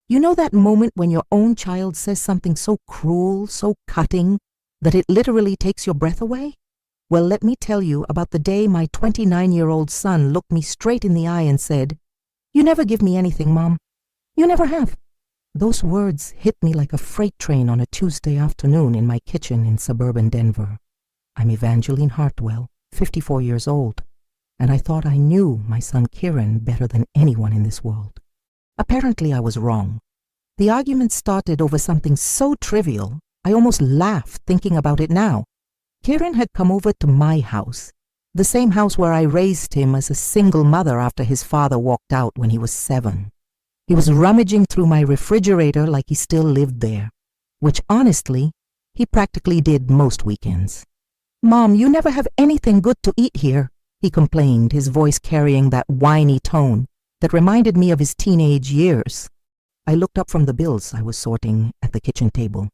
You know that moment when your own child says something so cruel, so cutting, that it literally takes your breath away? Well, let me tell you about the day my 29-year-old son looked me straight in the eye and said, "You never give me anything, Mom. You never have." Those words hit me like a freight train on a Tuesday afternoon in my kitchen in suburban Denver. I'm Evangeline Hartwell, 54 years old, and I thought I knew my son Kieran better than anyone in this world. Apparently I was wrong. The argument started over something so trivial, I almost laugh thinking about it now. Kieran had come over to my house, the same house where I raised him as a single mother after his father walked out when he was 7. He was rummaging through my refrigerator like he still lived there, which honestly, he practically did most weekends. "Mom, you never have anything good to eat here," he complained, his voice carrying that whiny tone that reminded me of his teenage years. I looked up from the bills I was sorting at the kitchen table.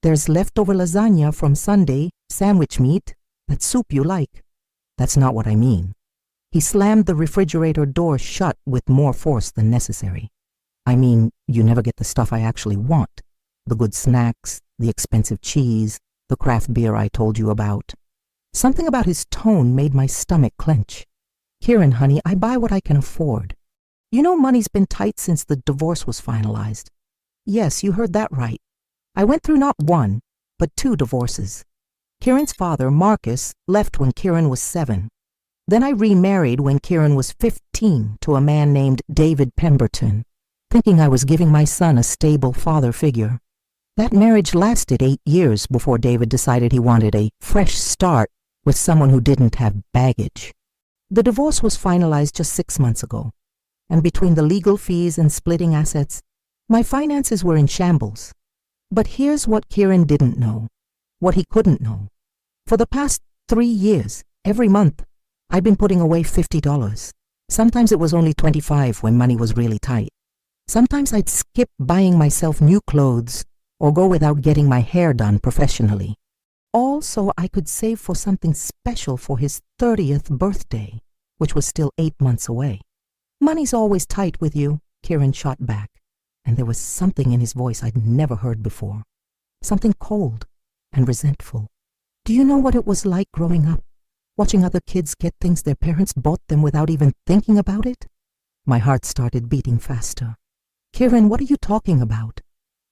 "There's leftover lasagna from Sunday, sandwich meat, that soup you like." "That's not what I mean." He slammed the refrigerator door shut with more force than necessary. "I mean, you never get the stuff I actually want. The good snacks, the expensive cheese, the craft beer I told you about." Something about his tone made my stomach clench. "Kieran, honey, I buy what I can afford. You know money's been tight since the divorce was finalized." "Yes, you heard that right. I went through not one, but 2 divorces. Kieran's father, Marcus, left when Kieran was 7. Then I remarried when Kieran was 15 to a man named David Pemberton, thinking I was giving my son a stable father figure. That marriage lasted 8 years before David decided he wanted a fresh start with someone who didn't have baggage. The divorce was finalized just 6 months ago, and between the legal fees and splitting assets, my finances were in shambles. But here's what Kieran didn't know, what he couldn't know. For the past 3 years, every month, I've been putting away $50. Sometimes it was only $25 when money was really tight. Sometimes I'd skip buying myself new clothes or go without getting my hair done professionally. All so I could save for something special for his 30th birthday, which was still 8 months away. "Money's always tight with you," Kieran shot back, and there was something in his voice I'd never heard before. Something cold and resentful. "Do you know what it was like growing up, watching other kids get things their parents bought them without even thinking about it?" My heart started beating faster. "Kieran, what are you talking about?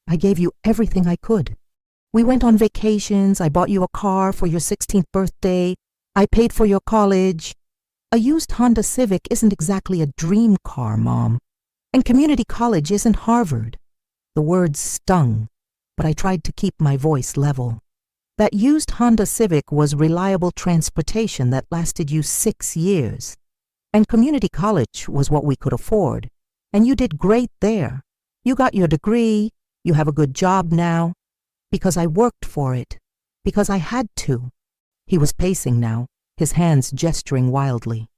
I gave you everything I could. We went on vacations, I bought you a car for your 16th birthday, I paid for your college. A used Honda Civic isn't exactly a dream car, Mom. And community college isn't Harvard." The words stung, but I tried to keep my voice level. "That used Honda Civic was reliable transportation that lasted you 6 years. And community college was what we could afford. And you did great there. You got your degree, you have a good job now. Because I worked for it. Because I had to." He was pacing now, his hands gesturing wildly.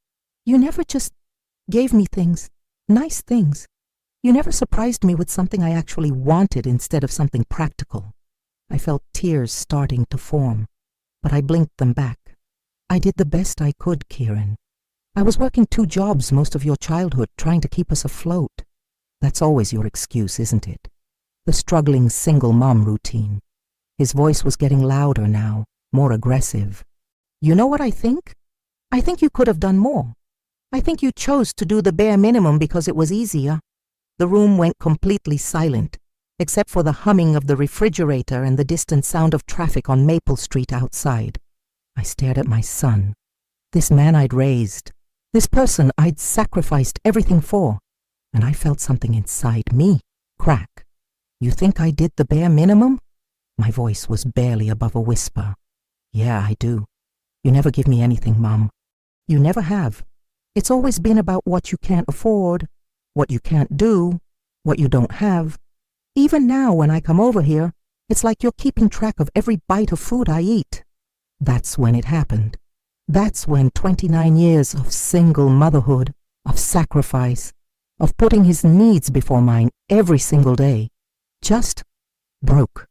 "You never just gave me things, nice things. You never surprised me with something I actually wanted instead of something practical." I felt tears starting to form, but I blinked them back. "I did the best I could, Kieran. I was working 2 jobs most of your childhood trying to keep us afloat. That's always your excuse, isn't it? The struggling single mom routine." His voice was getting louder now, more aggressive. "You know what I think? I think you could have done more. I think you chose to do the bare minimum because it was easier." The room went completely silent, except for the humming of the refrigerator and the distant sound of traffic on Maple Street outside. I stared at my son, this man I'd raised, this person I'd sacrificed everything for, and I felt something inside me crack. "You think I did the bare minimum?" My voice was barely above a whisper. "Yeah, I do. You never give me anything, Mom. You never have. It's always been about what you can't afford, what you can't do, what you don't have. Even now when I come over here, it's like you're keeping track of every bite of food I eat." That's when it happened. That's when 29 years of single motherhood, of sacrifice, of putting his needs before mine every single day, just broke.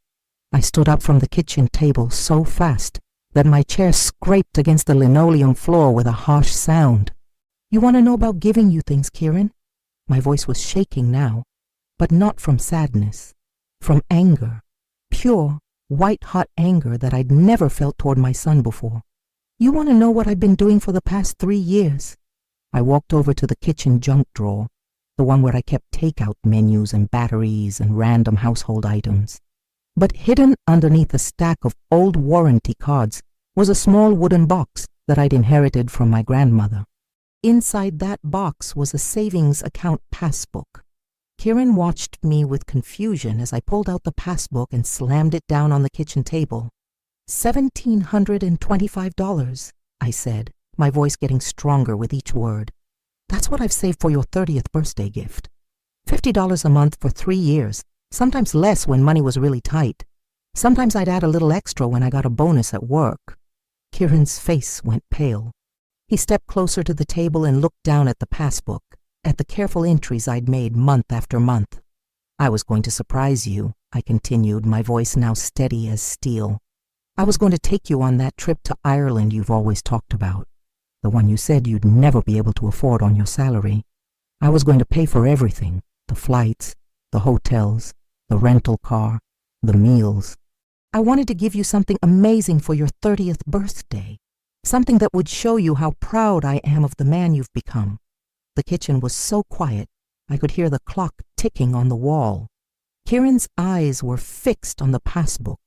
I stood up from the kitchen table so fast that my chair scraped against the linoleum floor with a harsh sound. "You want to know about giving you things, Kieran?" My voice was shaking now, but not from sadness, from anger, pure, white-hot anger that I'd never felt toward my son before. You want to know what I've been doing for the past 3 years? I walked over to the kitchen junk drawer, the one where I kept takeout menus and batteries and random household items. But hidden underneath a stack of old warranty cards was a small wooden box that I'd inherited from my grandmother. Inside that box was a savings account passbook. Kieran watched me with confusion as I pulled out the passbook and slammed it down on the kitchen table. $1,725, I said, my voice getting stronger with each word. That's what I've saved for your 30th birthday gift. $50 a month for 3 years, sometimes less when money was really tight. Sometimes I'd add a little extra when I got a bonus at work. Kieran's face went pale. He stepped closer to the table and looked down at the passbook, at the careful entries I'd made month after month. I was going to surprise you, I continued, my voice now steady as steel. I was going to take you on that trip to Ireland you've always talked about, the one you said you'd never be able to afford on your salary. I was going to pay for everything, the flights, the hotels, the rental car, the meals. I wanted to give you something amazing for your 30th birthday, something that would show you how proud I am of the man you've become. The kitchen was so quiet, I could hear the clock ticking on the wall. Kieran's eyes were fixed on the passbook,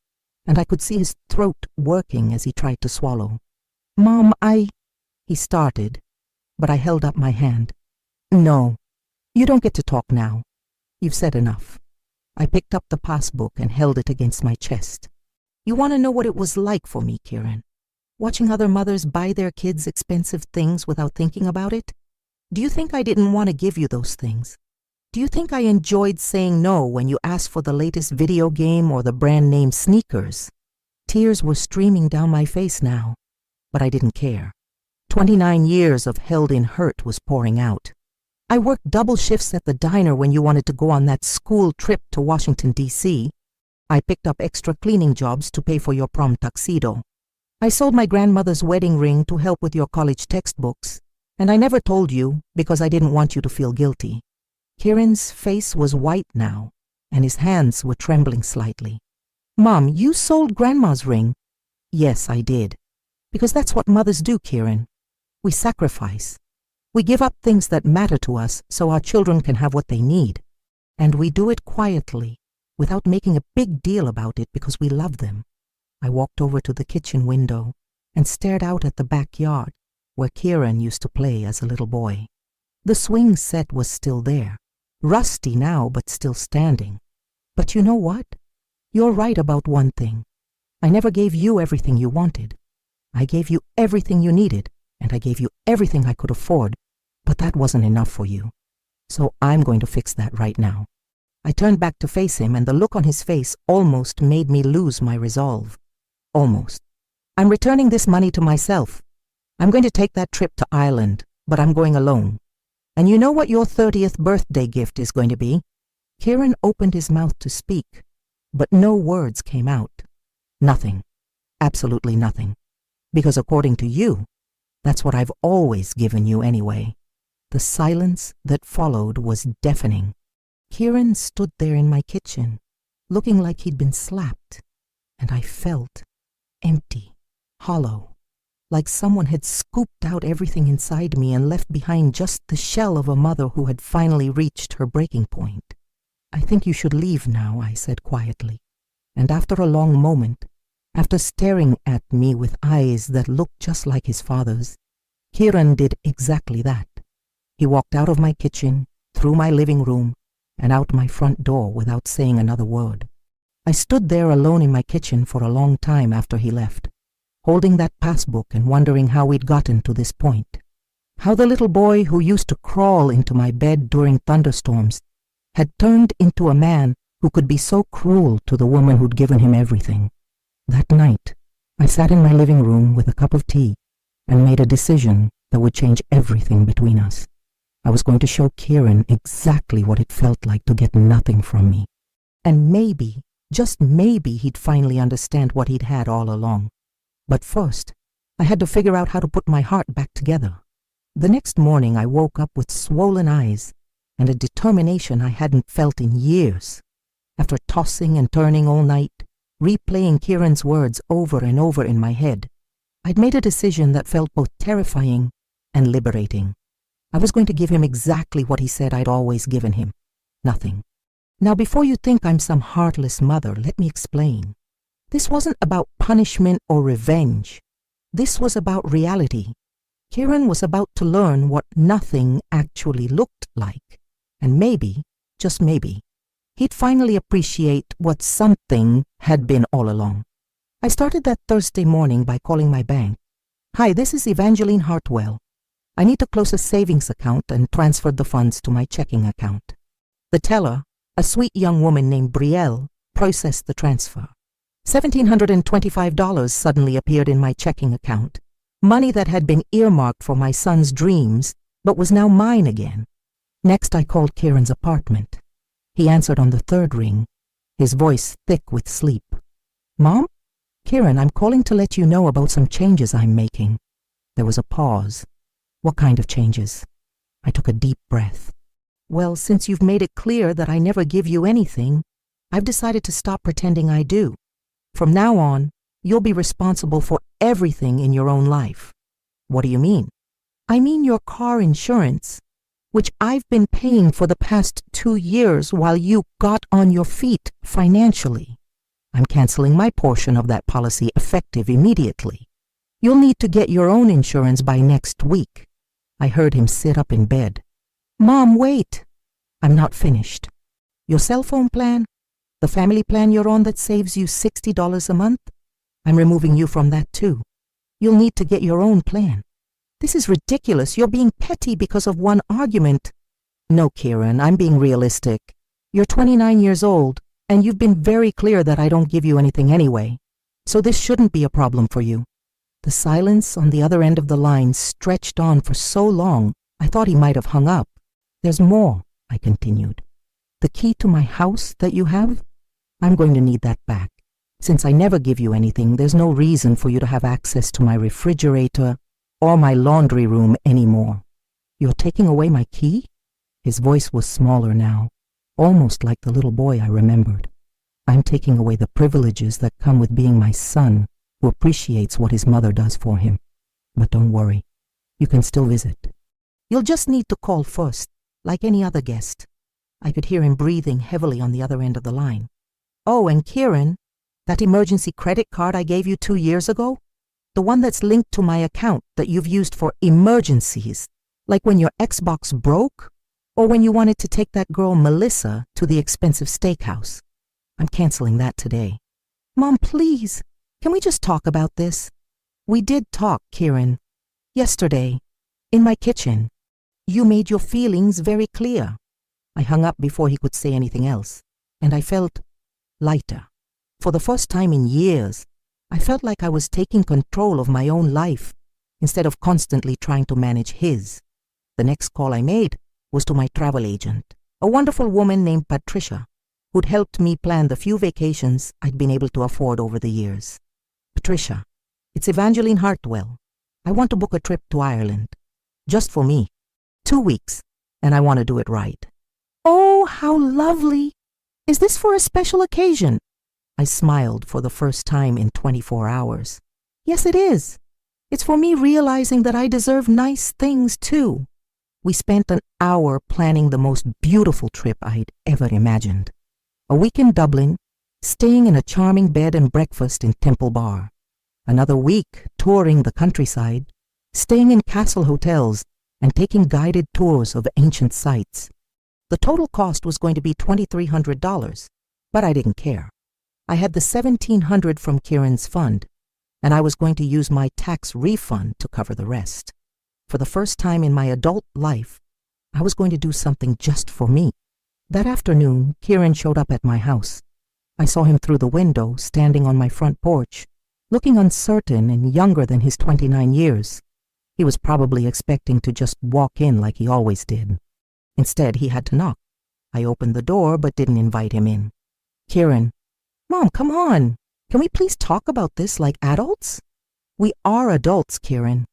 and I could see his throat working as he tried to swallow. Mom, he started, but I held up my hand. No, you don't get to talk now. You've said enough. I picked up the passbook and held it against my chest. You want to know what it was like for me, Kieran? Watching other mothers buy their kids expensive things without thinking about it? Do you think I didn't want to give you those things? Do you think I enjoyed saying no when you asked for the latest video game or the brand name sneakers? Tears were streaming down my face now, but I didn't care. 29 years of held-in hurt was pouring out. I worked double shifts at the diner when you wanted to go on that school trip to Washington, D.C. I picked up extra cleaning jobs to pay for your prom tuxedo. I sold my grandmother's wedding ring to help with your college textbooks, and I never told you because I didn't want you to feel guilty. Kieran's face was white now, and his hands were trembling slightly. Mom, you sold Grandma's ring. Yes, I did. Because that's what mothers do, Kieran. We sacrifice. We give up things that matter to us so our children can have what they need. And we do it quietly, without making a big deal about it because we love them. I walked over to the kitchen window and stared out at the backyard where Kieran used to play as a little boy. The swing set was still there, rusty now but still standing. But you know what? You're right about one thing. I never gave you everything you wanted. I gave you everything you needed, and I gave you everything I could afford, but that wasn't enough for you. So I'm going to fix that right now. I turned back to face him, and the look on his face almost made me lose my resolve. Almost. I'm returning this money to myself. I'm going to take that trip to Ireland, but I'm going alone. And you know what your 30th birthday gift is going to be? Kieran opened his mouth to speak, but no words came out. Nothing. Absolutely nothing. Because according to you, that's what I've always given you anyway. The silence that followed was deafening. Kieran stood there in my kitchen, looking like he'd been slapped, and I felt empty, hollow, like someone had scooped out everything inside me and left behind just the shell of a mother who had finally reached her breaking point. I think you should leave now, I said quietly, and after a long moment, after staring at me with eyes that looked just like his father's, Kieran did exactly that. He walked out of my kitchen, through my living room, and out my front door without saying another word. I stood there alone in my kitchen for a long time after he left, holding that passbook and wondering how we'd gotten to this point. How the little boy who used to crawl into my bed during thunderstorms had turned into a man who could be so cruel to the woman who'd given him everything. That night, I sat in my living room with a cup of tea and made a decision that would change everything between us. I was going to show Kieran exactly what it felt like to get nothing from me. And maybe, just maybe, he'd finally understand what he'd had all along. But first, I had to figure out how to put my heart back together. The next morning, I woke up with swollen eyes, and a determination I hadn't felt in years. After tossing and turning all night, replaying Kieran's words over and over in my head, I'd made a decision that felt both terrifying and liberating. I was going to give him exactly what he said I'd always given him. Nothing. Now, before you think I'm some heartless mother, let me explain. This wasn't about punishment or revenge. This was about reality. Kieran was about to learn what nothing actually looked like. And maybe, just maybe, he'd finally appreciate what something had been all along. I started that Thursday morning by calling my bank. "Hi, this is Evangeline Hartwell. I need to close a savings account and transfer the funds to my checking account." The teller, a sweet young woman named Brielle, processed the transfer. $1,725 suddenly appeared in my checking account, money that had been earmarked for my son's dreams but was now mine again. Next, I called Kieran's apartment. He answered on the third ring, his voice thick with sleep. "Mom? Kieran, I'm calling to let you know about some changes I'm making." There was a pause. "What kind of changes?" I took a deep breath. "Well, since you've made it clear that I never give you anything, I've decided to stop pretending I do. From now on, you'll be responsible for everything in your own life." "What do you mean?" "I mean your car insurance, which I've been paying for the past 2 years while you got on your feet financially. I'm canceling my portion of that policy effective immediately. You'll need to get your own insurance by next week." I heard him sit up in bed. "Mom, wait." "I'm not finished. Your cell phone plan? The family plan you're on that saves you $60 a month? I'm removing you from that too. You'll need to get your own plan. This is ridiculous. You're being petty because of one argument." "No, Kieran, I'm being realistic. You're 29 years old, and you've been very clear that I don't give you anything anyway. So this shouldn't be a problem for you." The silence on the other end of the line stretched on for so long, I thought he might have hung up. "There's more," I continued. "The key to my house that you have? I'm going to need that back. Since I never give you anything, there's no reason for you to have access to my refrigerator or my laundry room anymore." "You're taking away my key?" His voice was smaller now, almost like the little boy I remembered. "I'm taking away the privileges that come with being my son who appreciates what his mother does for him. But don't worry, you can still visit. You'll just need to call first, like any other guest." I could hear him breathing heavily on the other end of the line. "Oh, and Kieran, that emergency credit card I gave you 2 years ago? The one that's linked to my account that you've used for emergencies, like when your Xbox broke, or when you wanted to take that girl Melissa to the expensive steakhouse. I'm canceling that today." "Mom, please, can we just talk about this?" "We did talk, Kieran. Yesterday, in my kitchen. You made your feelings very clear." I hung up before he could say anything else, and I felt lighter. For the first time in years, I felt like I was taking control of my own life instead of constantly trying to manage his. The next call I made was to my travel agent, a wonderful woman named Patricia, who'd helped me plan the few vacations I'd been able to afford over the years. "Patricia, it's Evangeline Hartwell. I want to book a trip to Ireland. Just for me. 2 weeks, and I want to do it right." "Oh, how lovely! Is this for a special occasion?" I smiled for the first time in 24 hours. "Yes, it is. It's for me realizing that I deserve nice things too." We spent an hour planning the most beautiful trip I'd ever imagined. A week in Dublin, staying in a charming bed and breakfast in Temple Bar. Another week touring the countryside, staying in castle hotels and taking guided tours of ancient sites. The total cost was going to be $2,300, but I didn't care. I had the $1,700 from Kieran's fund, and I was going to use my tax refund to cover the rest. For the first time in my adult life, I was going to do something just for me. That afternoon, Kieran showed up at my house. I saw him through the window, standing on my front porch, looking uncertain and younger than his 29 years. He was probably expecting to just walk in like he always did. Instead, he had to knock. I opened the door but didn't invite him in. "Kieran, Mom, come on. Can we please talk about this like adults?" "We are adults, Kieran.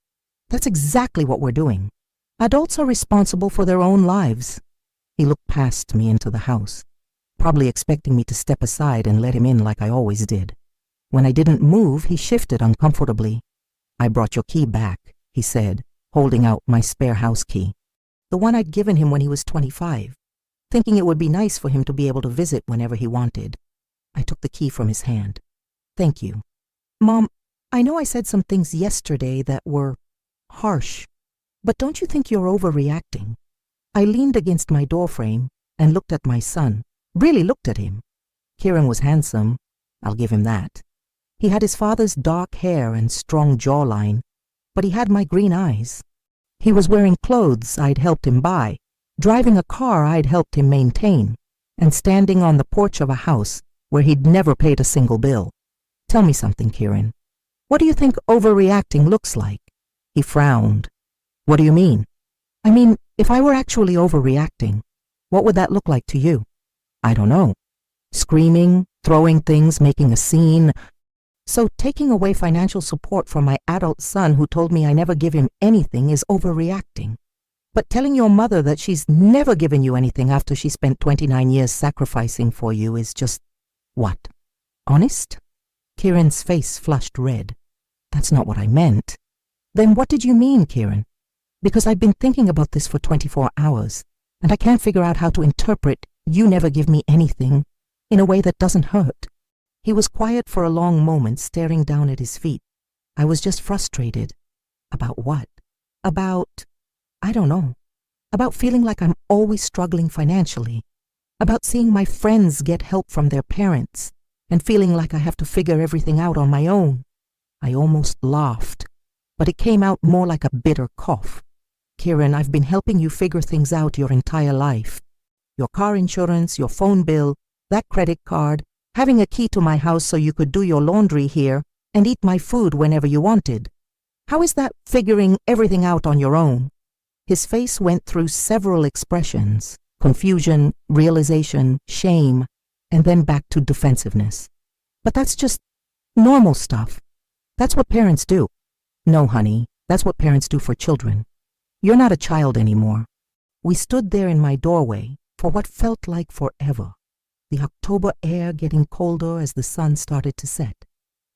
That's exactly what we're doing. Adults are responsible for their own lives." He looked past me into the house, probably expecting me to step aside and let him in like I always did. When I didn't move, he shifted uncomfortably. "I brought your key back," he said, holding out my spare house key, the one I'd given him when he was 25, thinking it would be nice for him to be able to visit whenever he wanted. I took the key from his hand. "Thank you. Mom, I know I said some things yesterday that were harsh, but don't you think you're overreacting?" I leaned against my doorframe and looked at my son, really looked at him. Kieran was handsome, I'll give him that. He had his father's dark hair and strong jawline, but he had my green eyes. He was wearing clothes I'd helped him buy, driving a car I'd helped him maintain, and standing on the porch of a house where he'd never paid a single bill. "Tell me something, Kieran. What do you think overreacting looks like?" He frowned. "What do you mean?" "I mean, if I were actually overreacting, what would that look like to you?" "I don't know. Screaming, throwing things, making a scene. So taking away financial support from my adult son who told me I never give him anything is overreacting. But telling your mother that she's never given you anything after she spent 29 years sacrificing for you is just, what, honest?" Kieran's face flushed red. "That's not what I meant." "Then what did you mean, Kieran? Because I've been thinking about this for 24 hours, and I can't figure out how to interpret 'you never give me anything' in a way that doesn't hurt." He was quiet for a long moment, staring down at his feet. I was just frustrated. About what? About, I don't know. About feeling like I'm always struggling financially. About seeing my friends get help from their parents and feeling like I have to figure everything out on my own. I almost laughed, but it came out more like a bitter cough. "Kieran, I've been helping you figure things out your entire life. Your car insurance, your phone bill, that credit card, having a key to my house so you could do your laundry here and eat my food whenever you wanted. How is that figuring everything out on your own?" His face went through several expressions: confusion, realization, shame, and then back to defensiveness. "But that's just normal stuff. That's what parents do." "No, honey, that's what parents do for children. You're not a child anymore." We stood there in my doorway for what felt like forever. The October air getting colder as the sun started to set.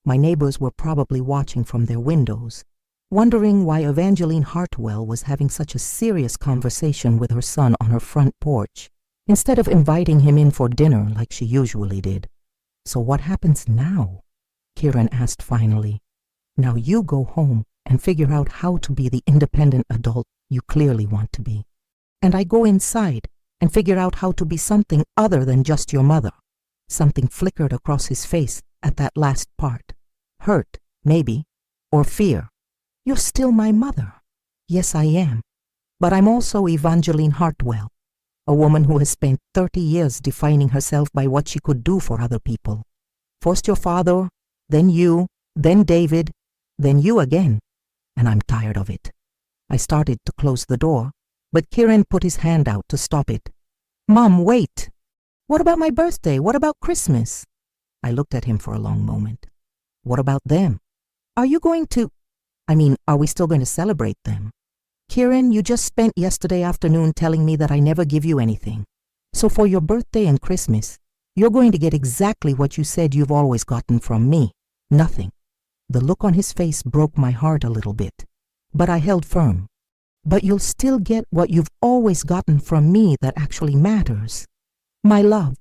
My neighbors were probably watching from their windows, wondering why Evangeline Hartwell was having such a serious conversation with her son on her front porch, instead of inviting him in for dinner like she usually did. "So what happens now?" Kieran asked finally. "Now you go home and figure out how to be the independent adult you clearly want to be. And I go inside and figure out how to be something other than just your mother." Something flickered across his face at that last part. Hurt, maybe, or fear. "You're still my mother." "Yes, I am. But I'm also Evangeline Hartwell, a woman who has spent 30 years defining herself by what she could do for other people. First your father, then you, then David, then you again. And I'm tired of it." I started to close the door, but Kieran put his hand out to stop it. "Mom, wait. What about my birthday? What about Christmas?" I looked at him for a long moment. "What about them? Are you going to... are we still going to celebrate them? Kieran, you just spent yesterday afternoon telling me that I never give you anything. So for your birthday and Christmas, you're going to get exactly what you said you've always gotten from me. Nothing." The look on his face broke my heart a little bit, but I held firm. "But you'll still get what you've always gotten from me that actually matters. My love,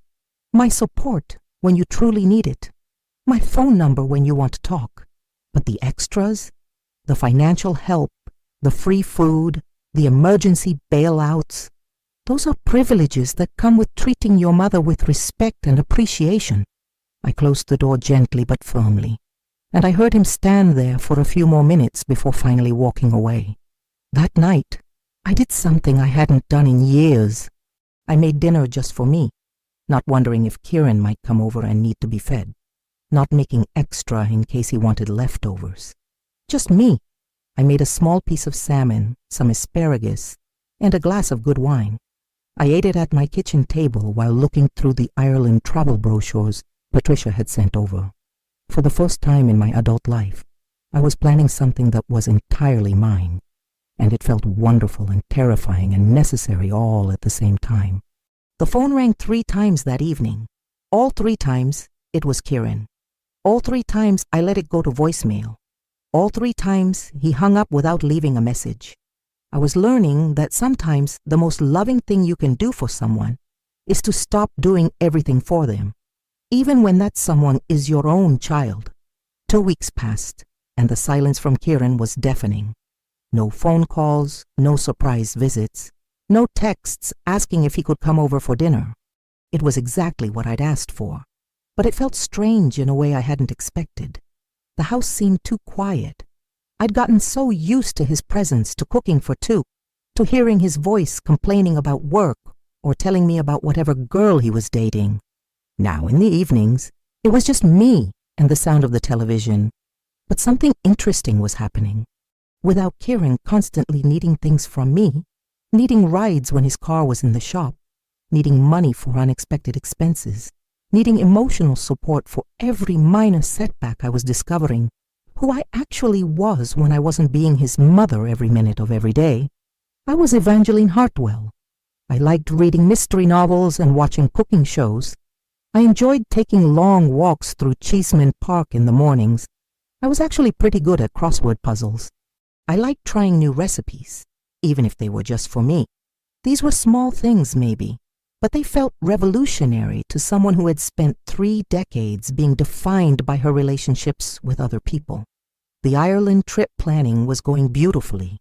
my support when you truly need it, my phone number when you want to talk. But the extras, the financial help, the free food, the emergency bailouts, those are privileges that come with treating your mother with respect and appreciation." I closed the door gently but firmly, and I heard him stand there for a few more minutes before finally walking away. That night, I did something I hadn't done in years. I made dinner just for me, not wondering if Kieran might come over and need to be fed, not making extra in case he wanted leftovers. Just me. I made a small piece of salmon, some asparagus, and a glass of good wine. I ate it at my kitchen table while looking through the Ireland travel brochures Patricia had sent over. For the first time in my adult life, I was planning something that was entirely mine, and it felt wonderful and terrifying and necessary all at the same time. The phone rang 3 times that evening. All 3 times, it was Kieran. All 3 times, I let it go to voicemail. All 3 times, he hung up without leaving a message. I was learning that sometimes the most loving thing you can do for someone is to stop doing everything for them, even when that someone is your own child. 2 weeks passed, and the silence from Kieran was deafening. No phone calls, no surprise visits, no texts asking if he could come over for dinner. It was exactly what I'd asked for, but it felt strange in a way I hadn't expected. The house seemed too quiet. I'd gotten so used to his presence, to cooking for 2, to hearing his voice complaining about work or telling me about whatever girl he was dating. Now, in the evenings, it was just me and the sound of the television. But something interesting was happening. Without Kieran constantly needing things from me, needing rides when his car was in the shop, needing money for unexpected expenses, needing emotional support for every minor setback, I was discovering who I actually was when I wasn't being his mother every minute of every day. I was Evangeline Hartwell. I liked reading mystery novels and watching cooking shows. I enjoyed taking long walks through Cheeseman Park in the mornings. I was actually pretty good at crossword puzzles. I liked trying new recipes, even if they were just for me. These were small things, maybe, but they felt revolutionary to someone who had spent 3 decades being defined by her relationships with other people. The Ireland trip planning was going beautifully.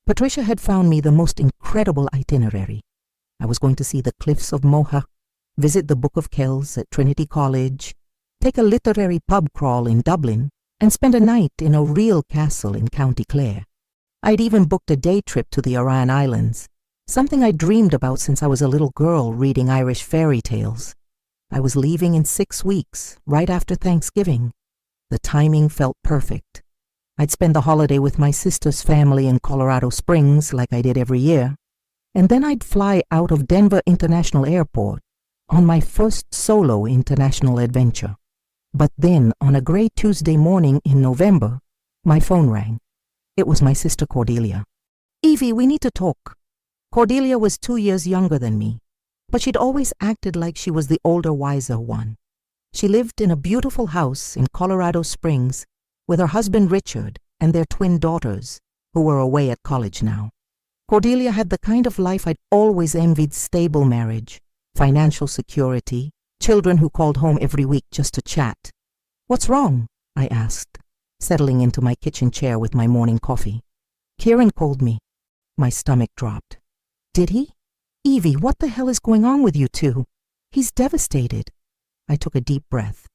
Patricia had found me the most incredible itinerary. I was going to see the cliffs of Moher, visit the Book of Kells at Trinity College, take a literary pub crawl in Dublin, and spend a night in a real castle in County Clare. I'd even booked a day trip to the Aran Islands, something I dreamed about since I was a little girl reading Irish fairy tales. I was leaving in 6 weeks, right after Thanksgiving. The timing felt perfect. I'd spend the holiday with my sister's family in Colorado Springs like I did every year, and then I'd fly out of Denver International Airport on my first solo international adventure. But then, on a gray Tuesday morning in November, my phone rang. It was my sister Cordelia. "Evie, we need to talk." Cordelia was 2 years younger than me, but she'd always acted like she was the older, wiser one. She lived in a beautiful house in Colorado Springs with her husband Richard and their twin daughters, who were away at college now. Cordelia had the kind of life I'd always envied: stable marriage, financial security, children who called home every week just to chat. "What's wrong?" I asked, settling into my kitchen chair with my morning coffee. "Kieran called me." My stomach dropped. "Did he? Evie, what the hell is going on with you two? He's devastated." I took a deep breath.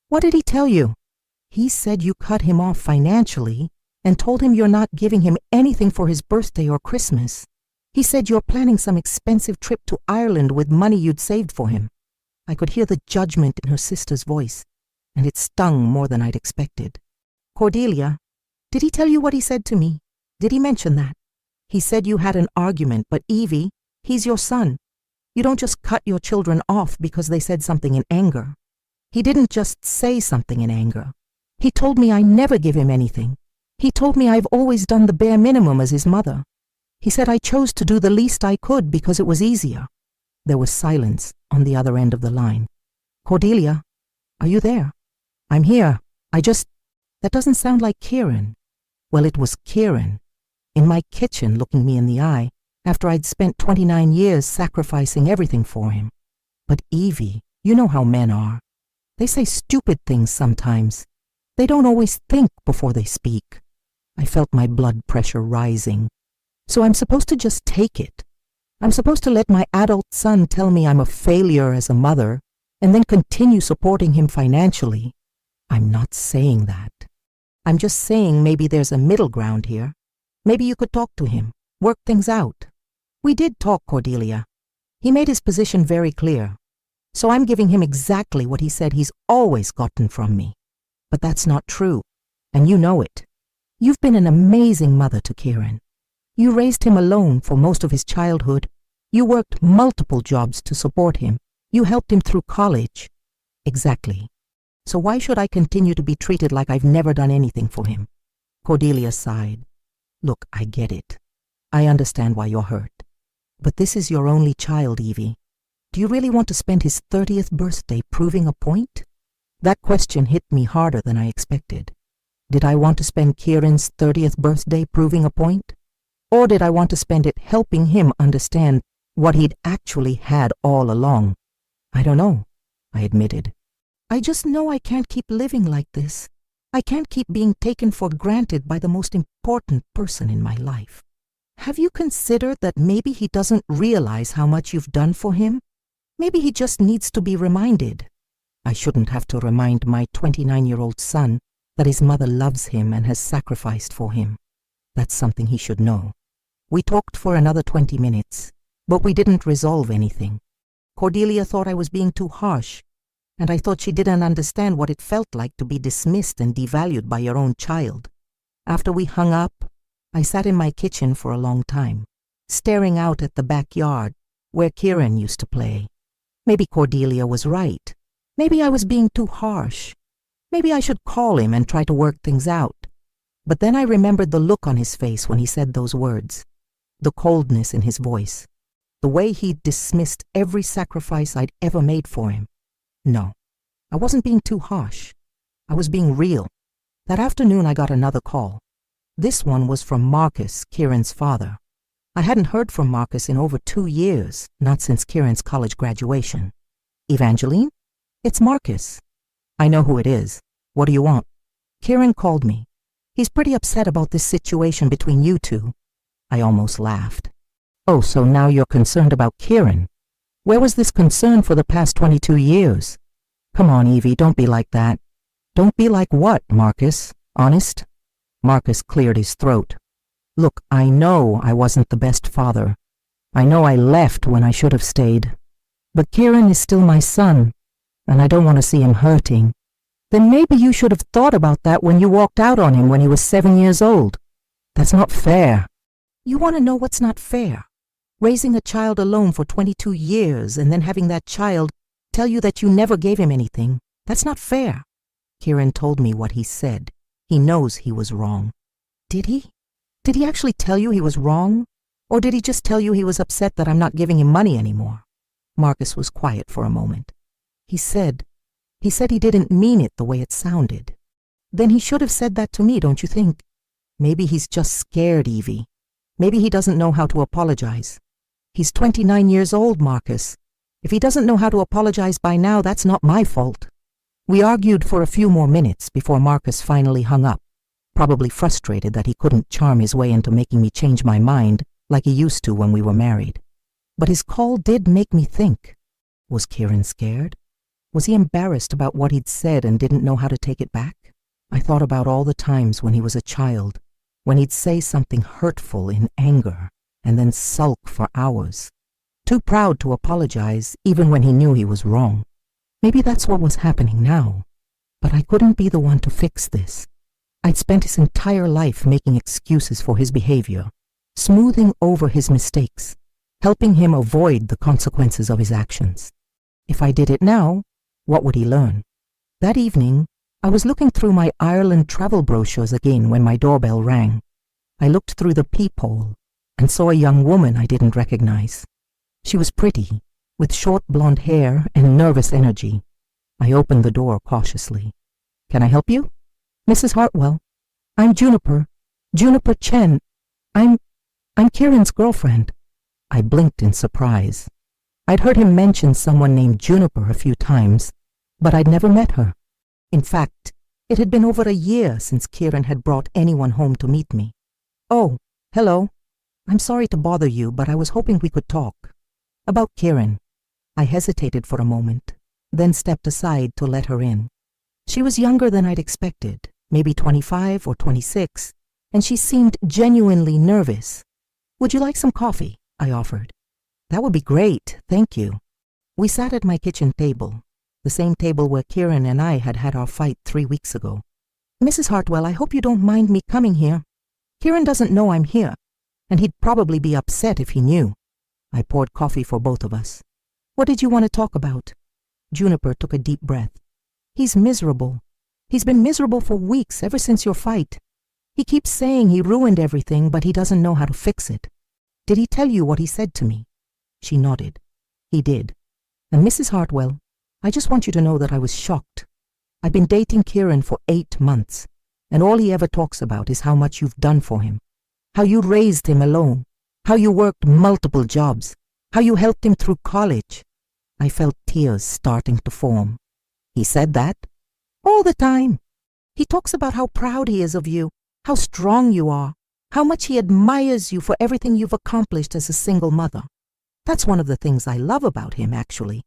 "What did he tell you?" "He said you cut him off financially and told him you're not giving him anything for his birthday or Christmas. He said you're planning some expensive trip to Ireland with money you'd saved for him." I could hear the judgment in her sister's voice, and it stung more than I'd expected. "Cordelia, did he tell you what he said to me? Did he mention that? He said you had an argument, but Evie, he's your son. You don't just cut your children off because they said something in anger." "He didn't just say something in anger. He told me I never give him anything. He told me I've always done the bare minimum as his mother. He said I chose to do the least I could because it was easier." There was silence on the other end of the line. "Cordelia, are you there?" "I'm here. That doesn't sound like Kieran." Well, it was Kieran, in my kitchen looking me in the eye, after I'd spent 29 years sacrificing everything for him. "But Evie, you know how men are. They say stupid things sometimes. They don't always think before they speak." I felt my blood pressure rising. "So I'm supposed to just take it? I'm supposed to let my adult son tell me I'm a failure as a mother and then continue supporting him financially?" "I'm not saying that. I'm just saying maybe there's a middle ground here. Maybe you could talk to him, work things out." "We did talk, Cordelia. He made his position very clear. So I'm giving him exactly what he said he's always gotten from me. But that's not true, and you know it. You've been an amazing mother to Kieran. You raised him alone for most of his childhood. You worked multiple jobs to support him. You helped him through college." "Exactly. So why should I continue to be treated like I've never done anything for him?" Cordelia sighed. "Look, I get it. I understand why you're hurt. But this is your only child, Evie. Do you really want to spend his 30th birthday proving a point? That question hit me harder than I expected. Did I want to spend Kieran's 30th birthday proving a point? Or did I want to spend it helping him understand what he'd actually had all along? I don't know, I admitted. I just know I can't keep living like this. I can't keep being taken for granted by the most important person in my life. Have you considered that maybe he doesn't realize how much you've done for him? Maybe he just needs to be reminded. I shouldn't have to remind my 29-year-old son that his mother loves him and has sacrificed for him. That's something he should know. We talked for another 20 minutes, but we didn't resolve anything. Cordelia thought I was being too harsh, and I thought she didn't understand what it felt like to be dismissed and devalued by your own child. After we hung up, I sat in my kitchen for a long time, staring out at the backyard where Kieran used to play. Maybe Cordelia was right. Maybe I was being too harsh. Maybe I should call him and try to work things out. But then I remembered the look on his face when he said those words, the coldness in his voice, the way he'd dismissed every sacrifice I'd ever made for him. No, I wasn't being too harsh. I was being real. That afternoon I got another call. This one was from Marcus, Kieran's father. I hadn't heard from Marcus in over 2 years, not since Kieran's college graduation. Evangeline? It's Marcus. I know who it is. What do you want? Kieran called me. He's pretty upset about this situation between you two. I almost laughed. Oh, so now you're concerned about Kieran. Where was this concern for the past 22 years? Come on, Evie, don't be like that. Don't be like what, Marcus? Honest? Marcus cleared his throat. Look, I know I wasn't the best father. I know I left when I should have stayed. But Kieran is still my son, and I don't want to see him hurting. Then maybe you should have thought about that when you walked out on him when he was 7 years old. That's not fair. You want to know what's not fair? Raising a child alone for 22 years and then having that child tell you that you never gave him anything. That's not fair. Kieran told me what he said. He knows he was wrong. Did he? Did he actually tell you he was wrong? Or did he just tell you he was upset that I'm not giving him money anymore? Marcus was quiet for a moment. He said he didn't mean it the way it sounded. Then he should have said that to me, don't you think? Maybe he's just scared, Evie. Maybe he doesn't know how to apologize. He's 29 years old, Marcus. If he doesn't know how to apologize by now, that's not my fault. We argued for a few more minutes before Marcus finally hung up, probably frustrated that he couldn't charm his way into making me change my mind like he used to when we were married. But his call did make me think. Was Kieran scared? Was he embarrassed about what he'd said and didn't know how to take it back? I thought about all the times when he was a child, when he'd say something hurtful in anger and then sulk for hours, too proud to apologize even when he knew he was wrong. Maybe that's what was happening now, but I couldn't be the one to fix this. I'd spent his entire life making excuses for his behavior, smoothing over his mistakes, helping him avoid the consequences of his actions. If I did it now, what would he learn? That evening, I was looking through my Ireland travel brochures again when my doorbell rang. I looked through the peephole and saw a young woman I didn't recognize. She was pretty, with short blonde hair and nervous energy. I opened the door cautiously. Can I help you? Mrs. Hartwell. I'm Juniper Chen. I'm Kieran's girlfriend. I blinked in surprise. I'd heard him mention someone named Juniper a few times, but I'd never met her. In fact, it had been over a year since Kieran had brought anyone home to meet me. Oh, hello. I'm sorry to bother you, but I was hoping we could talk. About Kieran. I hesitated for a moment, then stepped aside to let her in. She was younger than I'd expected, maybe 25 or 26, and she seemed genuinely nervous. Would you like some coffee? I offered. That would be great, thank you. We sat at my kitchen table, the same table where Kieran and I had had our fight 3 weeks ago. Mrs. Hartwell, I hope you don't mind me coming here. Kieran doesn't know I'm here, and he'd probably be upset if he knew. I poured coffee for both of us. What did you want to talk about? Juniper took a deep breath. He's miserable. He's been miserable for weeks, ever since your fight. He keeps saying he ruined everything, but he doesn't know how to fix it. Did he tell you what he said to me? She nodded. He did. And Mrs. Hartwell, I just want you to know that I was shocked. I've been dating Kieran for 8 months, and all he ever talks about is how much you've done for him, how you raised him alone, how you worked multiple jobs, how you helped him through college. I felt tears starting to form. He said that all the time. He talks about how proud he is of you, how strong you are, how much he admires you for everything you've accomplished as a single mother. That's one of the things I love about him, actually,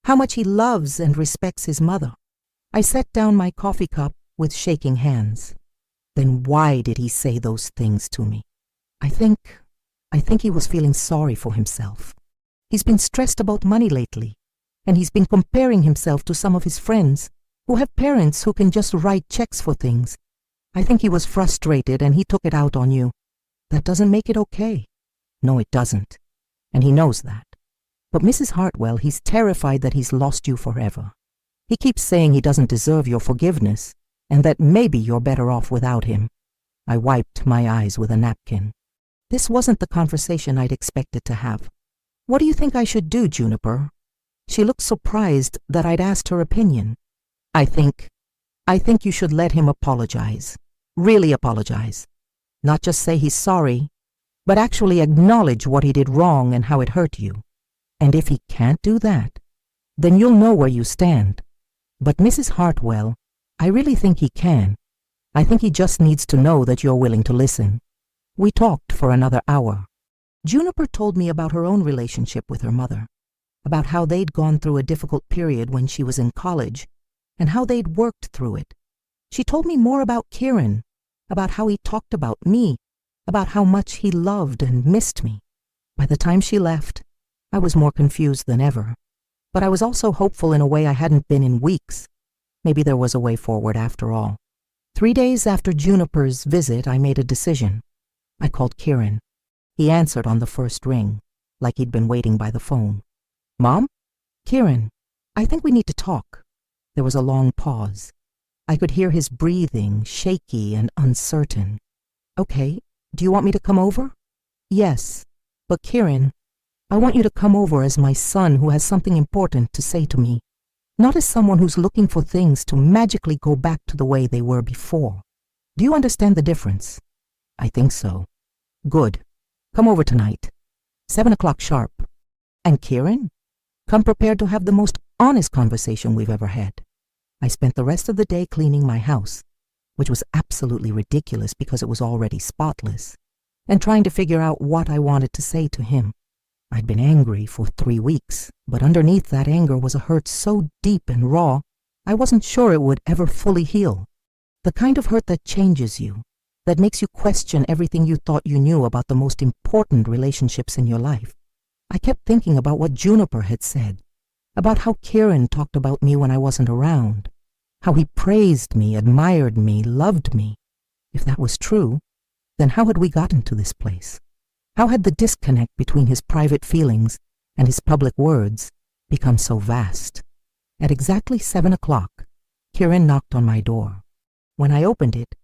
how much he loves and respects his mother. I set down my coffee cup with shaking hands. Then why did he say those things to me? I think he was feeling sorry for himself. He's been stressed about money lately, and he's been comparing himself to some of his friends who have parents who can just write checks for things. I think he was frustrated and he took it out on you. That doesn't make it okay. No, it doesn't. And he knows that. But Mrs. Hartwell, he's terrified that he's lost you forever. He keeps saying he doesn't deserve your forgiveness and that maybe you're better off without him. I wiped my eyes with a napkin. This wasn't the conversation I'd expected to have. What do you think I should do, Juniper? She looked surprised that I'd asked her opinion. I think you should let him apologize. Really apologize. Not just say he's sorry, but actually acknowledge what he did wrong and how it hurt you. And if he can't do that, then you'll know where you stand. But Mrs. Hartwell, I really think he can. I think he just needs to know that you're willing to listen. We talked for another hour. Juniper told me about her own relationship with her mother, about how they'd gone through a difficult period when she was in college, and how they'd worked through it. She told me more about Kieran, about how he talked about me, about how much he loved and missed me. By the time she left, I was more confused than ever, but I was also hopeful in a way I hadn't been in weeks. Maybe there was a way forward after all. 3 days after Juniper's visit, I made a decision. I called Kieran. He answered on the first ring, like he'd been waiting by the phone. Mom? Kieran, I think we need to talk. There was a long pause. I could hear his breathing, shaky and uncertain. Okay, do you want me to come over? Yes, but Kieran, I want you to come over as my son who has something important to say to me, not as someone who's looking for things to magically go back to the way they were before. Do you understand the difference? I think so. Good. Come over tonight. 7 o'clock sharp. And Kieran? Come prepared to have the most honest conversation we've ever had. I spent the rest of the day cleaning my house, which was absolutely ridiculous because it was already spotless, and trying to figure out what I wanted to say to him. I'd been angry for 3 weeks, but underneath that anger was a hurt so deep and raw, I wasn't sure it would ever fully heal. The kind of hurt that changes you, that makes you question everything you thought you knew about the most important relationships in your life. I kept thinking about what Juniper had said, about how Kieran talked about me when I wasn't around, how he praised me, admired me, loved me. If that was true, then how had we gotten to this place? How had the disconnect between his private feelings and his public words become so vast? At exactly 7 o'clock, Kieran knocked on my door. When I opened it,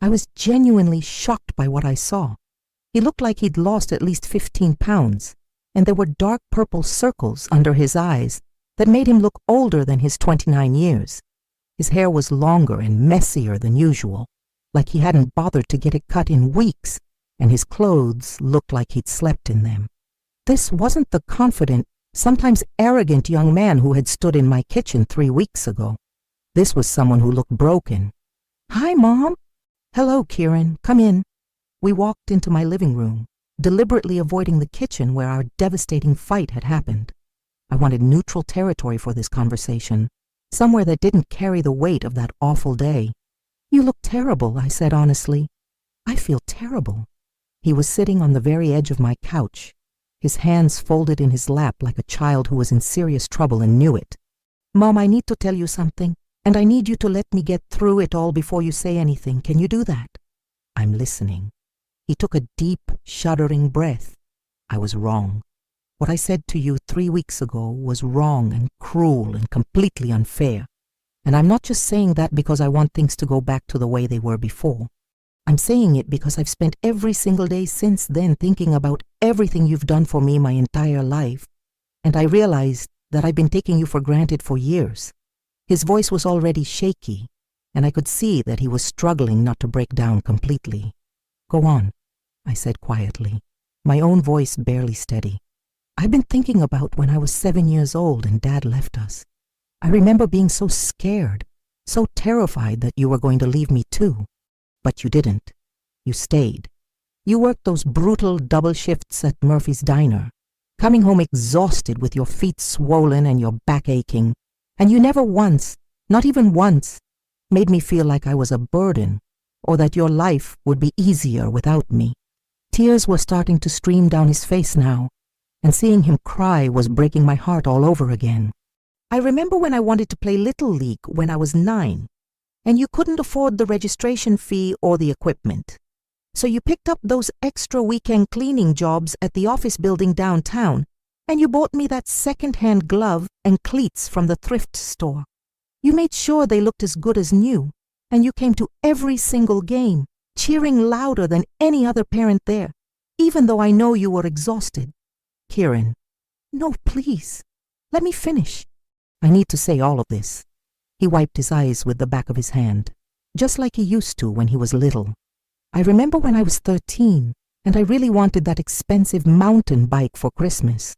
I was genuinely shocked by what I saw. He looked like he'd lost at least 15 pounds, and there were dark purple circles under his eyes that made him look older than his 29 years. His hair was longer and messier than usual, like he hadn't bothered to get it cut in weeks, and his clothes looked like he'd slept in them. This wasn't the confident, sometimes arrogant young man who had stood in my kitchen 3 weeks ago. This was someone who looked broken. Hi, Mom. Hello, Kieran. Come in. We walked into my living room, deliberately avoiding the kitchen where our devastating fight had happened. I wanted neutral territory for this conversation, somewhere that didn't carry the weight of that awful day. You look terrible, I said honestly. I feel terrible. He was sitting on the very edge of my couch, his hands folded in his lap like a child who was in serious trouble and knew it. Mom, I need to tell you something, and I need you to let me get through it all before you say anything. Can you do that? I'm listening. He took a deep, shuddering breath. I was wrong. What I said to you 3 weeks ago was wrong and cruel and completely unfair. And I'm not just saying that because I want things to go back to the way they were before. I'm saying it because I've spent every single day since then thinking about everything you've done for me my entire life, and I realized that I've been taking you for granted for years. His voice was already shaky, and I could see that he was struggling not to break down completely. Go on, I said quietly, my own voice barely steady. I've been thinking about when I was 7 years old and Dad left us. I remember being so scared, so terrified that you were going to leave me too. But you didn't. You stayed. You worked those brutal double shifts at Murphy's Diner, coming home exhausted with your feet swollen and your back aching, and you never once, not even once, made me feel like I was a burden or that your life would be easier without me. Tears were starting to stream down his face now, and seeing him cry was breaking my heart all over again. I remember when I wanted to play Little League when I was 9, and you couldn't afford the registration fee or the equipment. So you picked up those extra weekend cleaning jobs at the office building downtown, and you bought me that second-hand glove and cleats from the thrift store. You made sure they looked as good as new, and you came to every single game, cheering louder than any other parent there, even though I know you were exhausted. Kieran, no, please, let me finish. I need to say all of this. He wiped his eyes with the back of his hand, just like he used to when he was little. I remember when I was 13, and I really wanted that expensive mountain bike for Christmas.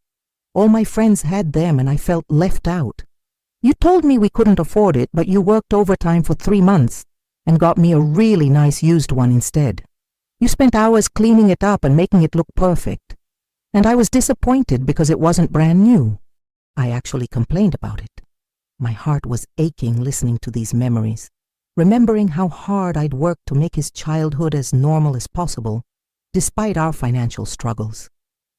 All my friends had them, and I felt left out. You told me we couldn't afford it, but you worked overtime for 3 months and got me a really nice used one instead. You spent hours cleaning it up and making it look perfect. And I was disappointed because it wasn't brand new. I actually complained about it. My heart was aching listening to these memories, remembering how hard I'd worked to make his childhood as normal as possible, despite our financial struggles.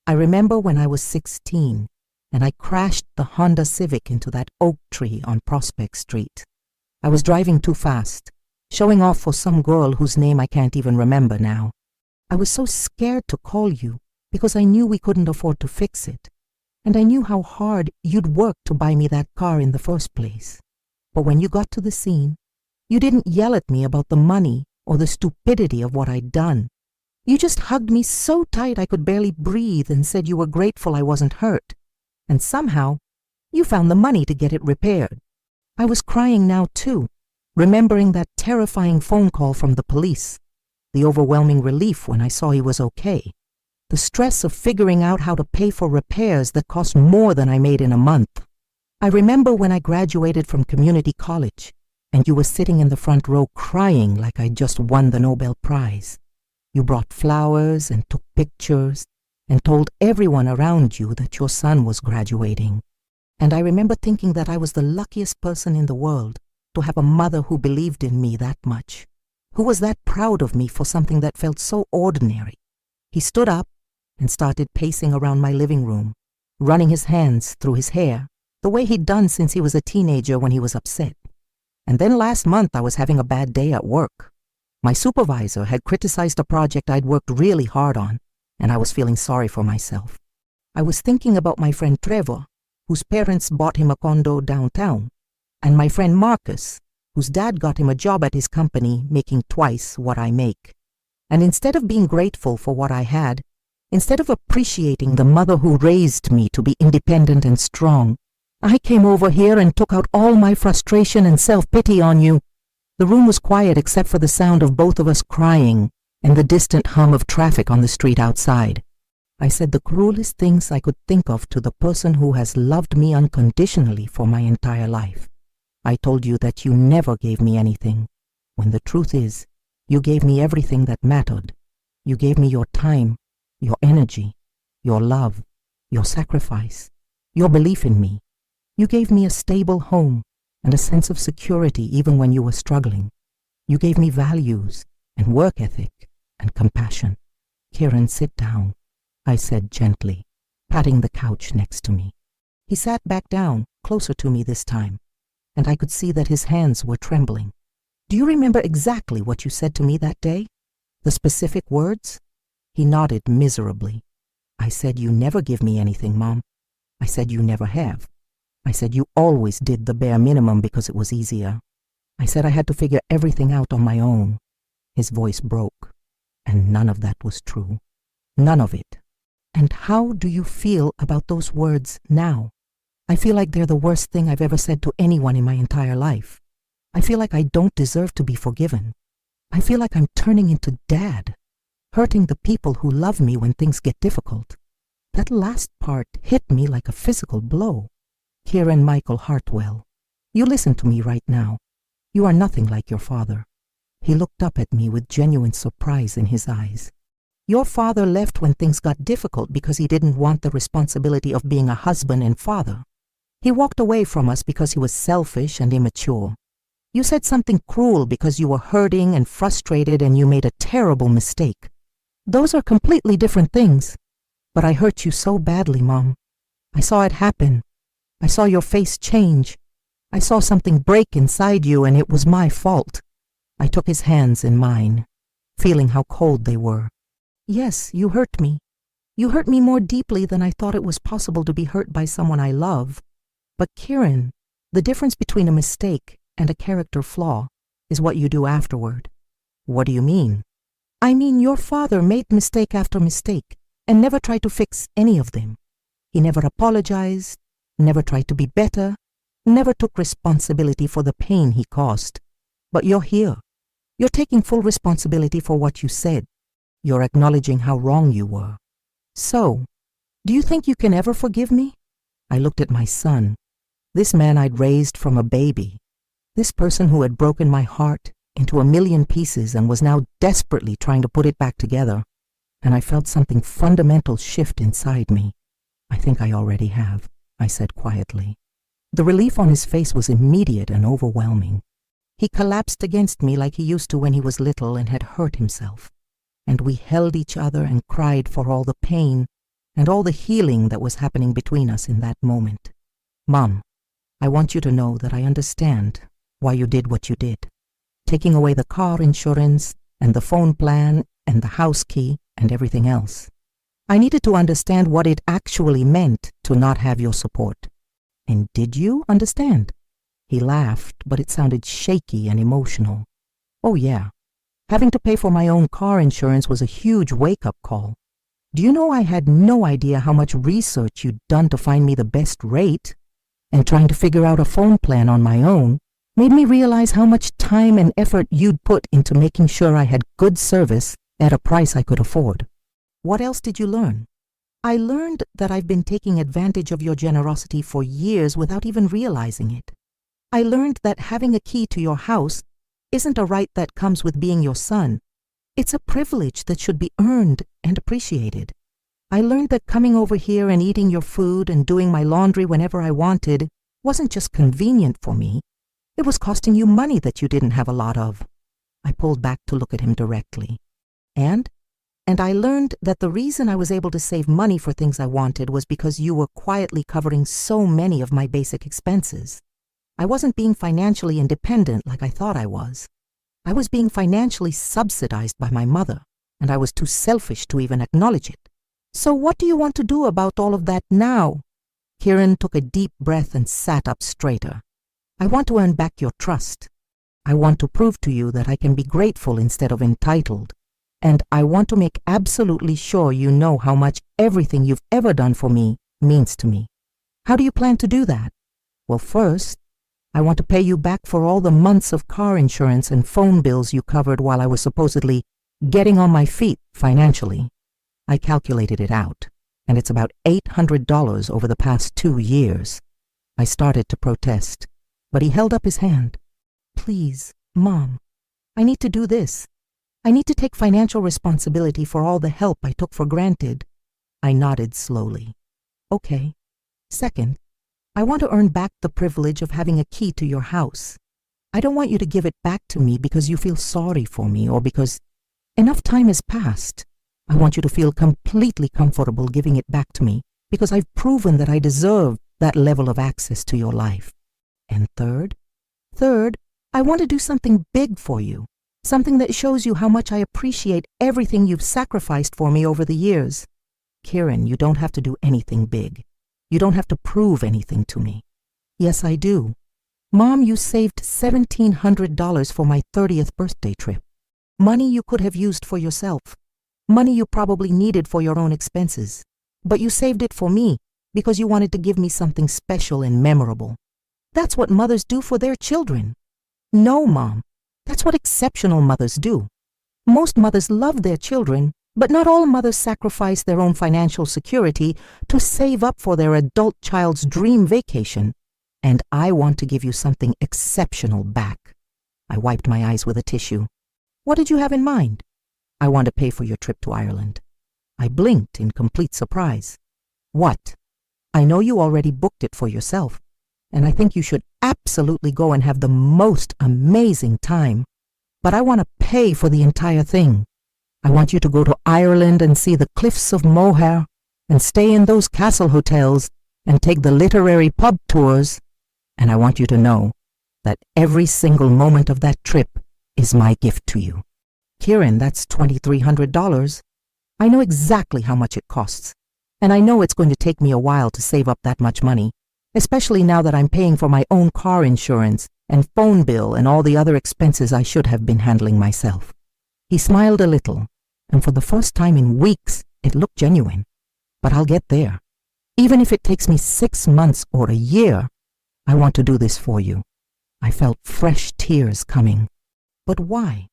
I remember when I was 16, and I crashed the Honda Civic into that oak tree on Prospect Street. I was driving too fast, showing off for some girl whose name I can't even remember now. I was so scared to call you because I knew we couldn't afford to fix it, and I knew how hard you'd worked to buy me that car in the first place. But when you got to the scene, you didn't yell at me about the money or the stupidity of what I'd done. You just hugged me so tight I could barely breathe and said you were grateful I wasn't hurt. And somehow, you found the money to get it repaired. I was crying now too, remembering that terrifying phone call from the police, the overwhelming relief when I saw he was okay, the stress of figuring out how to pay for repairs that cost more than I made in a month. I remember when I graduated from community college, and you were sitting in the front row crying like I'd just won the Nobel Prize. You brought flowers and took pictures and told everyone around you that your son was graduating. And I remember thinking that I was the luckiest person in the world to have a mother who believed in me that much, who was that proud of me for something that felt so ordinary. He stood up and started pacing around my living room, running his hands through his hair, the way he'd done since he was a teenager when he was upset. And then last month I was having a bad day at work. My supervisor had criticized a project I'd worked really hard on, and I was feeling sorry for myself. I was thinking about my friend Trevor, whose parents bought him a condo downtown, and my friend Marcus, whose dad got him a job at his company making twice what I make. And instead of being grateful for what I had, instead of appreciating the mother who raised me to be independent and strong, I came over here and took out all my frustration and self-pity on you. The room was quiet except for the sound of both of us crying and the distant hum of traffic on the street outside. I said the cruelest things I could think of to the person who has loved me unconditionally for my entire life. I told you that you never gave me anything, when the truth is, you gave me everything that mattered. You gave me your time, your energy, your love, your sacrifice, your belief in me. You gave me a stable home and a sense of security even when you were struggling. You gave me values and work ethic and compassion. Kieran, sit down, I said gently, patting the couch next to me. He sat back down, closer to me this time, and I could see that his hands were trembling. Do you remember exactly what you said to me that day? The specific words? He nodded miserably. I said, you never give me anything, Mom. I said, you never have. I said, you always did the bare minimum because it was easier. I said I had to figure everything out on my own. His voice broke, and none of that was true. None of it. And how do you feel about those words now? I feel like they're the worst thing I've ever said to anyone in my entire life. I feel like I don't deserve to be forgiven. I feel like I'm turning into Dad, hurting the people who love me when things get difficult. That last part hit me like a physical blow. Kieran Michael Hartwell, you listen to me right now. You are nothing like your father. He looked up at me with genuine surprise in his eyes. Your father left when things got difficult because he didn't want the responsibility of being a husband and father. He walked away from us because he was selfish and immature. You said something cruel because you were hurting and frustrated and you made a terrible mistake. Those are completely different things. But I hurt you so badly, Mom. I saw it happen. I saw your face change. I saw something break inside you, and it was my fault. I took his hands in mine, feeling how cold they were. Yes, you hurt me. You hurt me more deeply than I thought it was possible to be hurt by someone I love. But Kieran, the difference between a mistake and a character flaw is what you do afterward. What do you mean? I mean, your father made mistake after mistake and never tried to fix any of them. He never apologized, never tried to be better, never took responsibility for the pain he caused. But you're here. You're taking full responsibility for what you said. You're acknowledging how wrong you were. So, do you think you can ever forgive me? I looked at my son, this man I'd raised from a baby, this person who had broken my heart into a million pieces and was now desperately trying to put it back together, and I felt something fundamental shift inside me. I think I already have, I said quietly. The relief on his face was immediate and overwhelming. He collapsed against me like he used to when he was little and had hurt himself, and we held each other and cried for all the pain and all the healing that was happening between us in that moment. Mom, I want you to know that I understand why you did what you did. Taking away the car insurance and the phone plan and the house key and everything else. I needed to understand what it actually meant to not have your support. And did you understand? He laughed, but it sounded shaky and emotional. Oh yeah, having to pay for my own car insurance was a huge wake-up call. Do you know I had no idea how much research you'd done to find me the best rate? And trying to figure out a phone plan on my own made me realize how much time and effort you'd put into making sure I had good service at a price I could afford. What else did you learn? I learned that I've been taking advantage of your generosity for years without even realizing it. I learned that having a key to your house isn't a right that comes with being your son. It's a privilege that should be earned and appreciated. I learned that coming over here and eating your food and doing my laundry whenever I wanted wasn't just convenient for me. It was costing you money that you didn't have a lot of. I pulled back to look at him directly. And I learned that the reason I was able to save money for things I wanted was because you were quietly covering so many of my basic expenses. I wasn't being financially independent like I thought I was. I was being financially subsidized by my mother, and I was too selfish to even acknowledge it. So what do you want to do about all of that now? Kieran took a deep breath and sat up straighter. I want to earn back your trust. I want to prove to you that I can be grateful instead of entitled. And I want to make absolutely sure you know how much everything you've ever done for me means to me. How do you plan to do that? Well, first, I want to pay you back for all the months of car insurance and phone bills you covered while I was supposedly getting on my feet financially. I calculated it out, and it's about $800 over the past 2 years. I started to protest, but he held up his hand. Please, Mom, I need to do this. I need to take financial responsibility for all the help I took for granted. I nodded slowly. Okay. Second, I want to earn back the privilege of having a key to your house. I don't want you to give it back to me because you feel sorry for me or because enough time has passed. I want you to feel completely comfortable giving it back to me because I've proven that I deserve that level of access to your life. And third, I want to do something big for you, something that shows you how much I appreciate everything you've sacrificed for me over the years. Kieran, you don't have to do anything big. You don't have to prove anything to me. Yes, I do. Mom, you saved $1,700 for my 30th birthday trip. Money you could have used for yourself. Money you probably needed for your own expenses. But you saved it for me, Because you wanted to give me something special and memorable. That's what mothers do for their children. No, Mom, that's what exceptional mothers do. Most mothers love their children, but not all mothers sacrifice their own financial security to save up for their adult child's dream vacation. And I want to give you something exceptional back. I wiped my eyes with a tissue. What did you have in mind? I want to pay for your trip to Ireland. I blinked in complete surprise. What? I know you already booked it for yourself, and I think you should absolutely go and have the most amazing time. But I want to pay for the entire thing. I want you to go to Ireland and see the cliffs of Moher, and stay in those castle hotels, and take the literary pub tours. And I want you to know that every single moment of that trip is my gift to you. Kieran, that's $2,300. I know exactly how much it costs, and I know it's going to take me a while to save up that much money, especially now that I'm paying for my own car insurance and phone bill and all the other expenses I should have been handling myself. He smiled a little, and for the first time in weeks, it looked genuine. But I'll get there. Even if it takes me 6 months or a year, I want to do this for you. I felt fresh tears coming. But why?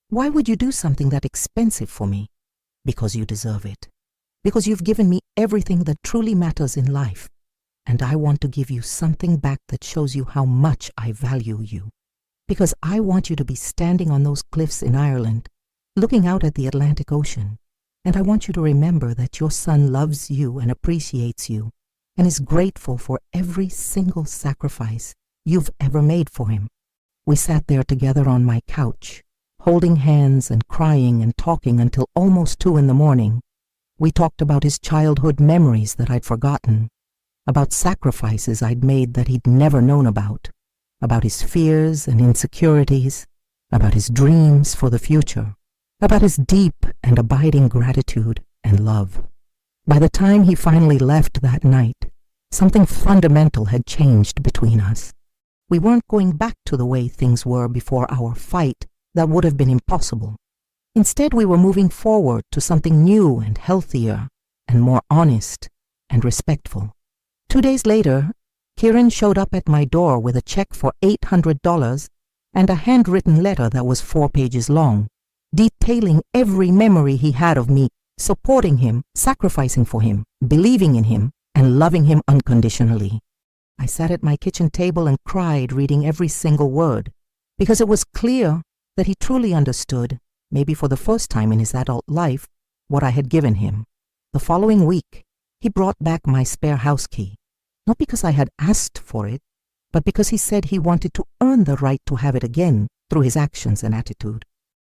Why would you do something that expensive for me? Because you deserve it. Because you've given me everything that truly matters in life. And I want to give you something back that shows you how much I value you. Because I want you to be standing on those cliffs in Ireland, looking out at the Atlantic Ocean. And I want you to remember that your son loves you and appreciates you, and is grateful for every single sacrifice you've ever made for him. We sat there together on my couch, holding hands and crying and talking until almost 2 a.m. We talked about his childhood memories that I'd forgotten, about sacrifices I'd made that he'd never known about his fears and insecurities, about his dreams for the future, about his deep and abiding gratitude and love. By the time he finally left that night, something fundamental had changed between us. We weren't going back to the way things were before our fight. That would have been impossible. Instead, we were moving forward to something new and healthier and more honest and respectful. 2 days later, Kieran showed up at my door with a check for $800 and a handwritten letter that was 4 pages long, detailing every memory he had of me, supporting him, sacrificing for him, believing in him, and loving him unconditionally. I sat at my kitchen table and cried, reading every single word, because it was clear that he truly understood, maybe for the first time in his adult life, what I had given him. The following week, he brought back my spare house key, not because I had asked for it, but because he said he wanted to earn the right to have it again through his actions and attitude.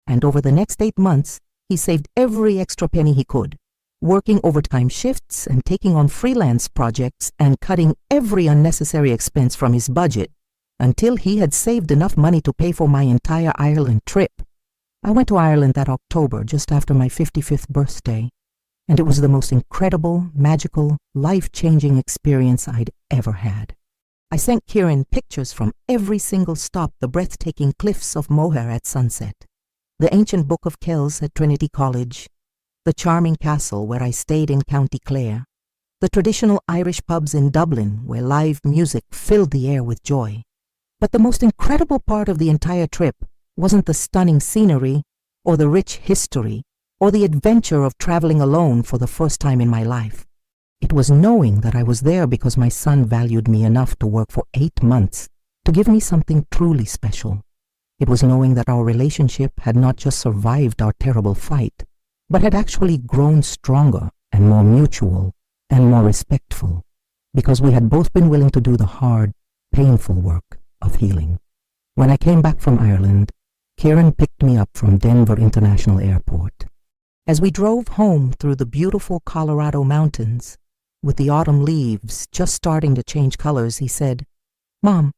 And over the next 8 months, he saved every extra penny he could, working overtime shifts and taking on freelance projects and cutting every unnecessary expense from his budget until he had saved enough money to pay for my entire Ireland trip. I went to Ireland that October, just after my 55th birthday, and it was the most incredible, magical, life-changing experience I'd ever had. I sent Kieran pictures from every single stop: the breathtaking cliffs of Moher at sunset, the ancient Book of Kells at Trinity College, the charming castle where I stayed in County Clare, the traditional Irish pubs in Dublin where live music filled the air with joy. But the most incredible part of the entire trip wasn't the stunning scenery or the rich history or the adventure of traveling alone for the first time in my life. It was knowing that I was there because my son valued me enough to work for 8 months to give me something truly special. It was knowing that our relationship had not just survived our terrible fight, but had actually grown stronger and more mutual and more respectful, because we had both been willing to do the hard, painful work of healing. When I came back from Ireland, Kieran picked me up from Denver International Airport. As we drove home through the beautiful Colorado mountains, with the autumn leaves just starting to change colors, he said, "Mom,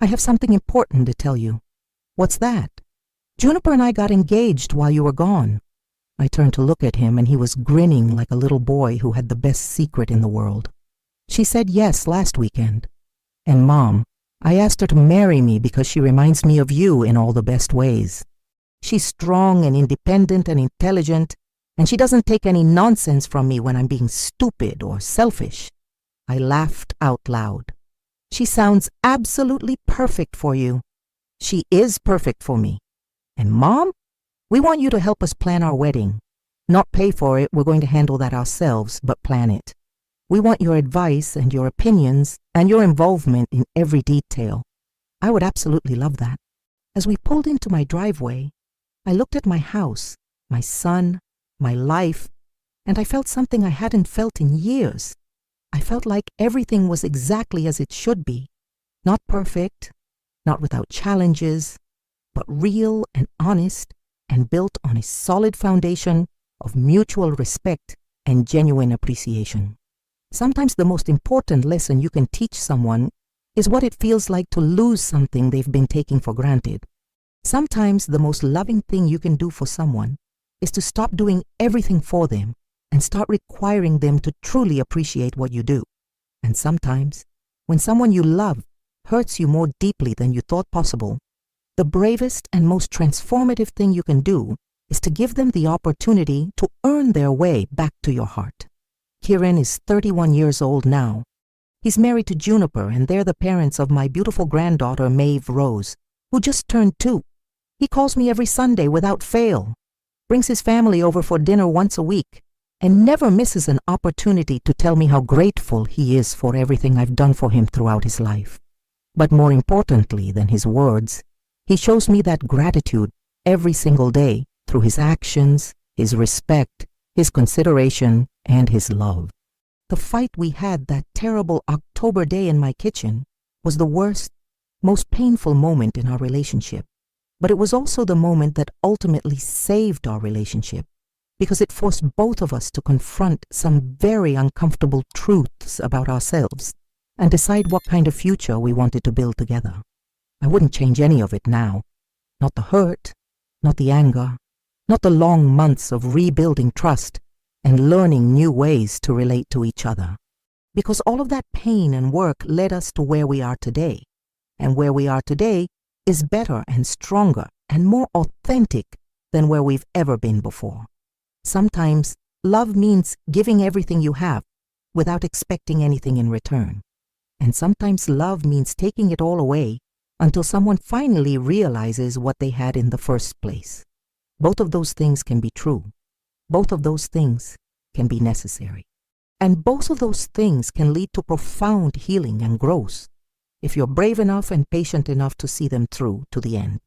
I have something important to tell you." "What's that?" "Juniper and I got engaged while you were gone." I turned to look at him, and he was grinning like a little boy who had the best secret in the world. "She said yes last weekend. And Mom, I asked her to marry me because she reminds me of you in all the best ways. She's strong and independent and intelligent, and she doesn't take any nonsense from me when I'm being stupid or selfish." I laughed out loud. She sounds absolutely perfect for you. She is perfect for me. And Mom, we want you to help us plan our wedding. Not pay for it, we're going to handle that ourselves, but plan it. We want your advice and your opinions and your involvement in every detail. I would absolutely love that. As we pulled into my driveway, I looked at my house, my son, my life, and I felt something I hadn't felt in years. I felt like everything was exactly as it should be. Not perfect, not without challenges, but real and honest and built on a solid foundation of mutual respect and genuine appreciation. Sometimes the most important lesson you can teach someone is what it feels like to lose something they've been taking for granted. Sometimes the most loving thing you can do for someone is to stop doing everything for them and start requiring them to truly appreciate what you do. And sometimes, when someone you love hurts you more deeply than you thought possible, the bravest and most transformative thing you can do is to give them the opportunity to earn their way back to your heart. Kieran is 31 years old now. He's married to Juniper, and they're the parents of my beautiful granddaughter, Maeve Rose, who just turned 2. He calls me every Sunday without fail, brings his family over for dinner once a week, and never misses an opportunity to tell me how grateful he is for everything I've done for him throughout his life. But more importantly than his words, he shows me that gratitude every single day through his actions, his respect, his consideration, and his love. The fight we had that terrible October day in my kitchen was the worst, most painful moment in our relationship. But it was also the moment that ultimately saved our relationship, because it forced both of us to confront some very uncomfortable truths about ourselves and decide what kind of future we wanted to build together. I wouldn't change any of it now. Not the hurt, not the anger, not the long months of rebuilding trust and learning new ways to relate to each other. Because all of that pain and work led us to where we are today. And where we are today is better and stronger and more authentic than where we've ever been before. Sometimes love means giving everything you have without expecting anything in return. And sometimes love means taking it all away until someone finally realizes what they had in the first place. Both of those things can be true. Both of those things can be necessary. And both of those things can lead to profound healing and growth if you're brave enough and patient enough to see them through to the end.